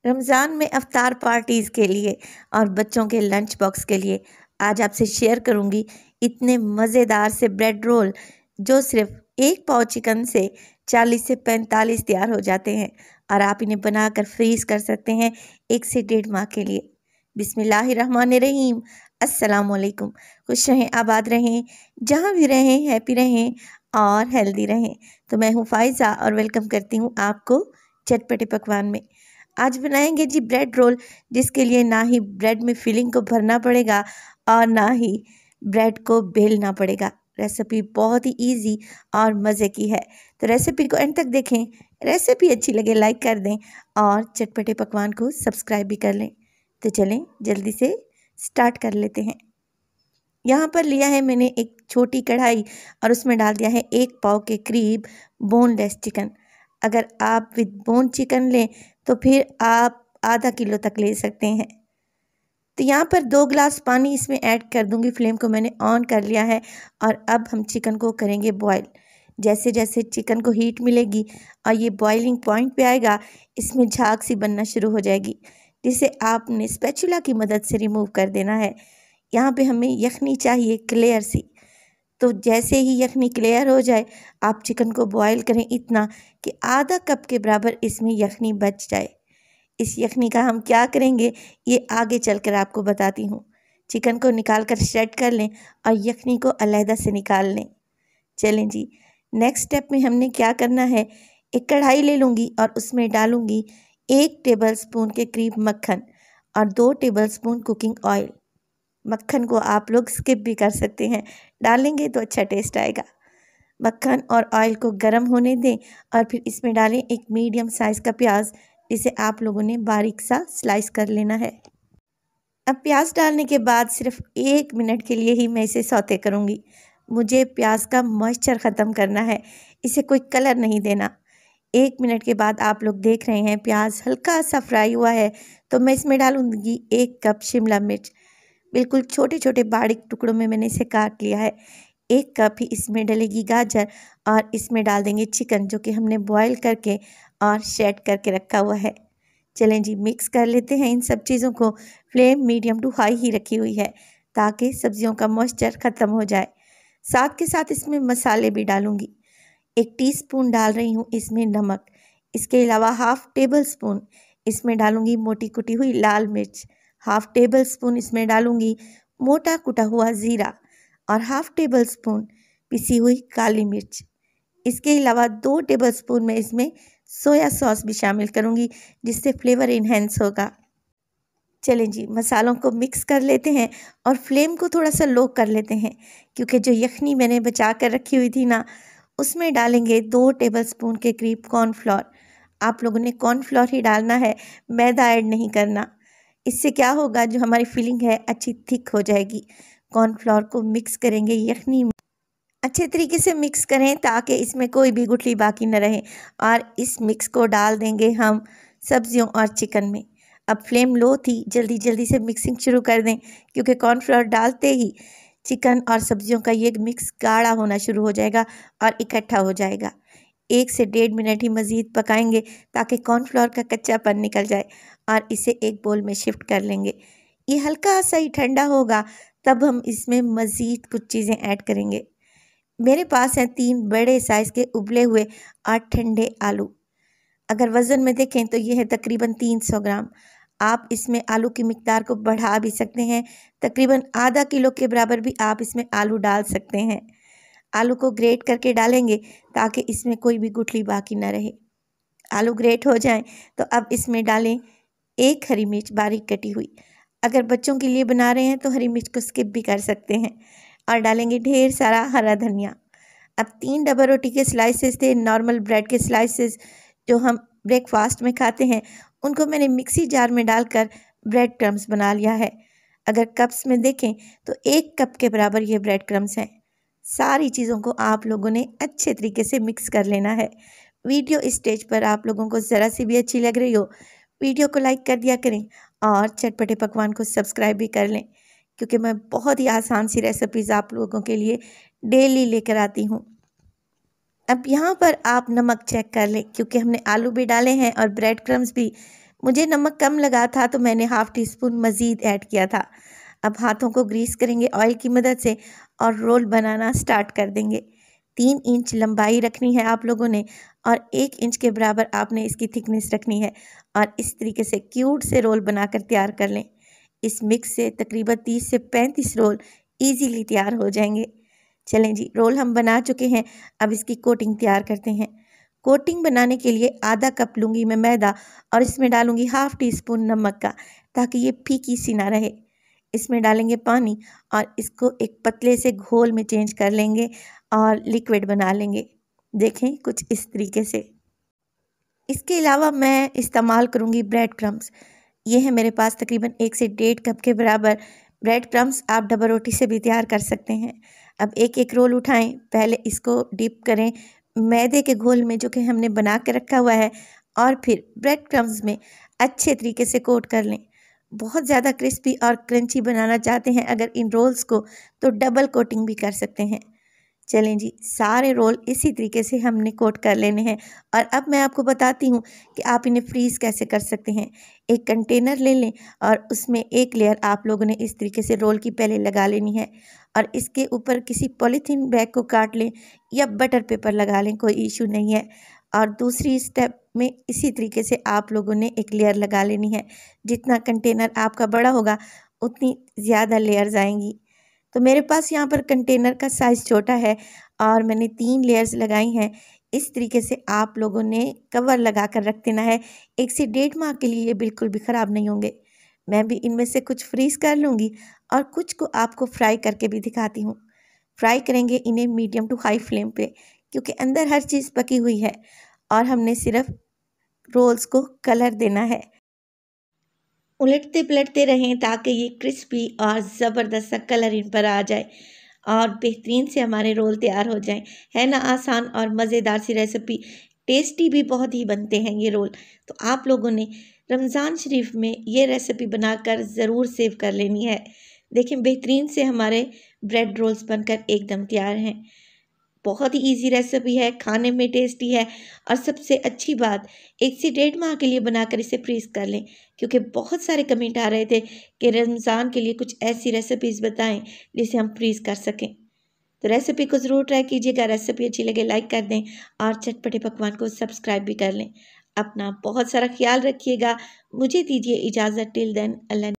रमज़ान में अफ्तार पार्टीज़ के लिए और बच्चों के लंच बॉक्स के लिए आज आपसे शेयर करूंगी इतने मज़ेदार से ब्रेड रोल जो सिर्फ एक पाव चिकन से 40 से 45 तैयार हो जाते हैं और आप इन्हें बनाकर फ्रीज़ कर सकते हैं 1 से 1.5 माह के लिए। बिस्मिल्लाहिर्रहमानिर्रहीम। अस्सलाम वालेकुम। खुश रहें, आबाद रहें, जहाँ भी रहें हैप्पी रहें और हेल्दी रहें। तो मैं हूँ फ़ाइज़ा और वेलकम करती हूँ आपको चटपटे पकवान में। आज बनाएंगे जी ब्रेड रोल, जिसके लिए ना ही ब्रेड में फिलिंग को भरना पड़ेगा और ना ही ब्रेड को बेलना पड़ेगा। रेसिपी बहुत ही इजी और मज़े की है, तो रेसिपी को एंड तक देखें। रेसिपी अच्छी लगे लाइक कर दें और चटपटे पकवान को सब्सक्राइब भी कर लें। तो चलें जल्दी से स्टार्ट कर लेते हैं। यहाँ पर लिया है मैंने एक छोटी कढ़ाई और उसमें डाल दिया है 1 पाव के करीब बोनलेस चिकन। अगर आप विद बोन चिकन लें तो फिर आप आधा किलो तक ले सकते हैं। तो यहाँ पर 2 गिलास पानी इसमें ऐड कर दूंगी। फ्लेम को मैंने ऑन कर लिया है और अब हम चिकन को करेंगे बॉईल। जैसे जैसे चिकन को हीट मिलेगी और ये बॉइलिंग पॉइंट पे आएगा, इसमें झाग सी बनना शुरू हो जाएगी, जिसे आपने स्पैचुला की मदद से रिमूव कर देना है। यहाँ पे हमें यखनी चाहिए क्लियर सी। तो जैसे ही यखनी क्लियर हो जाए आप चिकन को बॉईल करें इतना कि आधा कप के बराबर इसमें यखनी बच जाए। इस यखनी का हम क्या करेंगे ये आगे चलकर आपको बताती हूँ। चिकन को निकाल कर शेड कर लें और यखनी को अलहदा से निकाल लें। चलें जी, नेक्स्ट स्टेप में हमने क्या करना है, एक कढ़ाई ले लूँगी और उसमें डालूँगी 1 टेबलस्पून के करीब मक्खन और 2 टेबलस्पून कुकिंग ऑयल। मक्खन को आप लोग स्किप भी कर सकते हैं, डालेंगे तो अच्छा टेस्ट आएगा। मक्खन और ऑयल को गर्म होने दें और फिर इसमें डालें एक मीडियम साइज़ का प्याज, जिसे आप लोगों ने बारीक सा स्लाइस कर लेना है। अब प्याज डालने के बाद सिर्फ 1 मिनट के लिए ही मैं इसे सौते करूँगी। मुझे प्याज का मॉइस्चर ख़त्म करना है, इसे कोई कलर नहीं देना। 1 मिनट के बाद आप लोग देख रहे हैं प्याज हल्का सा फ्राई हुआ है, तो मैं इसमें डालूँगी 1 कप शिमला मिर्च। बिल्कुल छोटे छोटे बारीक टुकड़ों में मैंने इसे काट लिया है। 1 कप ही इसमें डलेगी गाजर और इसमें डाल देंगे चिकन, जो कि हमने बॉईल करके और शेड करके रखा हुआ है। चलें जी, मिक्स कर लेते हैं इन सब चीज़ों को। फ्लेम मीडियम टू हाई ही रखी हुई है ताकि सब्जियों का मॉइस्चर ख़त्म हो जाए। साथ के साथ इसमें मसाले भी डालूँगी। 1 टीस्पून डाल रही हूँ इसमें नमक। इसके अलावा हाफ़ टेबल स्पून इसमें डालूँगी मोटी कुटी हुई लाल मिर्च। हाफ़ टेबल स्पून इसमें डालूँगी मोटा कुटा हुआ ज़ीरा और हाफ़ टेबल स्पून पिसी हुई काली मिर्च। इसके अलावा 2 टेबल स्पून में इसमें सोया सॉस भी शामिल करूँगी, जिससे फ्लेवर इन्हेंस होगा। चलें जी, मसालों को मिक्स कर लेते हैं और फ्लेम को थोड़ा सा लो कर लेते हैं, क्योंकि जो यखनी मैंने बचा कर रखी हुई थी ना, उसमें डालेंगे 2 टेबलस्पून के करीब कॉर्नफ्लोर। आप लोगों ने कॉर्नफ्लोर ही डालना है, मैदा ऐड नहीं करना। इससे क्या होगा, जो हमारी फिलिंग है अच्छी थिक हो जाएगी। कॉर्नफ्लोर को मिक्स करेंगे यखनी में, अच्छे तरीके से मिक्स करें ताकि इसमें कोई भी गुठली बाकी न रहे, और इस मिक्स को डाल देंगे हम सब्जियों और चिकन में। अब फ्लेम लो थी, जल्दी जल्दी से मिक्सिंग शुरू कर दें, क्योंकि कॉर्नफ्लोर डालते ही चिकन और सब्जियों का ये मिक्स गाढ़ा होना शुरू हो जाएगा और इकट्ठा हो जाएगा। 1 से 1.5 मिनट ही मज़ीद पकाएंगे ताकि कॉर्नफ्लोर का कच्चापन निकल जाए और इसे एक बोल में शिफ्ट कर लेंगे। ये हल्का सा ही ठंडा होगा, तब हम इसमें मज़ीद कुछ चीज़ें ऐड करेंगे। मेरे पास हैं 3 बड़े साइज़ के उबले हुए और ठंडे आलू। अगर वज़न में देखें तो ये है तकरीबन 300 ग्राम। आप इसमें आलू की मिक़दार को बढ़ा भी सकते हैं, तकरीबन आधा किलो के बराबर भी आप इसमें आलू डाल सकते हैं। आलू को ग्रेट करके डालेंगे ताकि इसमें कोई भी गुठली बाकी ना रहे। आलू ग्रेट हो जाएं तो अब इसमें डालें 1 हरी मिर्च बारीक कटी हुई। अगर बच्चों के लिए बना रहे हैं तो हरी मिर्च को स्किप भी कर सकते हैं। और डालेंगे ढेर सारा हरा धनिया। अब 3 डबल रोटी के स्लाइसेस थे, नॉर्मल ब्रेड के स्लाइसेस जो हम ब्रेकफास्ट में खाते हैं, उनको मैंने मिक्सी जार में डालकर ब्रेड क्रम्स बना लिया है। अगर कप्स में देखें तो 1 कप के बराबर ये ब्रेड क्रम्स हैं। सारी चीज़ों को आप लोगों ने अच्छे तरीके से मिक्स कर लेना है। वीडियो इस स्टेज पर आप लोगों को ज़रा सी भी अच्छी लग रही हो, वीडियो को लाइक कर दिया करें और चटपटे पकवान को सब्सक्राइब भी कर लें, क्योंकि मैं बहुत ही आसान सी रेसिपीज़ आप लोगों के लिए डेली लेकर आती हूँ। अब यहाँ पर आप नमक चेक कर लें, क्योंकि हमने आलू भी डाले हैं और ब्रेड क्रम्स भी। मुझे नमक कम लगा था तो मैंने हाफ टी स्पून मज़ीद ऐड किया था। अब हाथों को ग्रीस करेंगे ऑयल की मदद से और रोल बनाना स्टार्ट कर देंगे। 3 इंच लंबाई रखनी है आप लोगों ने और 1 इंच के बराबर आपने इसकी थिकनेस रखनी है और इस तरीके से क्यूट से रोल बनाकर तैयार कर लें। इस मिक्स से तकरीबन 30 से 35 रोल ईजीली तैयार हो जाएंगे। चलें जी, रोल हम बना चुके हैं, अब इसकी कोटिंग तैयार करते हैं। कोटिंग बनाने के लिए आधा कप लूँगी मैं मैदा और इसमें डालूँगी हाफ टी स्पून नमक का, ताकि ये फीकी सी ना रहे। इसमें डालेंगे पानी और इसको एक पतले से घोल में चेंज कर लेंगे और लिक्विड बना लेंगे। देखें कुछ इस तरीके से। इसके अलावा मैं इस्तेमाल करूँगी ब्रेड क्रम्स। ये है मेरे पास तकरीबन 1 से 1.5 कप के बराबर ब्रेड क्रम्स। आप डबल रोटी से भी तैयार कर सकते हैं। अब एक एक रोल उठाएं, पहले इसको डिप करें मैदे के घोल में जो कि हमने बना के रखा हुआ है और फिर ब्रेड क्रम्स में अच्छे तरीके से कोट कर लें। बहुत ज़्यादा क्रिस्पी और क्रंची बनाना चाहते हैं अगर इन रोल्स को, तो डबल कोटिंग भी कर सकते हैं। चलें जी, सारे रोल इसी तरीके से हमने कोट कर लेने हैं और अब मैं आपको बताती हूँ कि आप इन्हें फ्रीज़ कैसे कर सकते हैं। एक कंटेनर ले लें और उसमें एक लेयर आप लोगों ने इस तरीके से रोल की पहले लगा लेनी है और इसके ऊपर किसी पॉलीथीन बैग को काट लें या बटर पेपर लगा लें, कोई इशू नहीं है। और दूसरी स्टेप में इसी तरीके से आप लोगों ने एक लेयर लगा लेनी है। जितना कंटेनर आपका बड़ा होगा उतनी ज़्यादा लेयर्स आएंगी। तो मेरे पास यहाँ पर कंटेनर का साइज़ छोटा है और मैंने 3 लेयर्स लगाई हैं। इस तरीके से आप लोगों ने कवर लगा कर रख देना है। 1 से 1.5 माह के लिए ये बिल्कुल भी ख़राब नहीं होंगे। मैं भी इनमें से कुछ फ्रीज़ कर लूँगी और कुछ को आपको फ्राई करके भी दिखाती हूँ। फ्राई करेंगे इन्हें मीडियम टू हाई फ्लेम पे, क्योंकि अंदर हर चीज़ पकी हुई है और हमने सिर्फ रोल्स को कलर देना है। उलटते पलटते रहें ताकि ये क्रिस्पी और ज़बरदस्त सा कलर इन पर आ जाए और बेहतरीन से हमारे रोल तैयार हो जाएं। है ना आसान और मज़ेदार सी रेसिपी। टेस्टी भी बहुत ही बनते हैं ये रोल। तो आप लोगों ने रमज़ान शरीफ में ये रेसिपी बनाकर ज़रूर सेव कर लेनी है। देखें बेहतरीन से हमारे ब्रेड रोल्स बनकर एकदम तैयार हैं। बहुत ही इजी रेसिपी है, खाने में टेस्टी है और सबसे अच्छी बात 1 से 1.5 माह के लिए बनाकर इसे फ्रीज़ कर लें, क्योंकि बहुत सारे कमेंट आ रहे थे कि रमज़ान के लिए कुछ ऐसी रेसिपीज़ बताएं जिसे हम फ्रीज़ कर सकें। तो रेसिपी को ज़रूर ट्राई कीजिएगा। रेसिपी अच्छी लगे लाइक कर दें और चटपटे पकवान को सब्सक्राइब भी कर लें। अपना बहुत सारा ख्याल रखिएगा। मुझे दीजिए इजाज़त। टिल देन अल्लाह।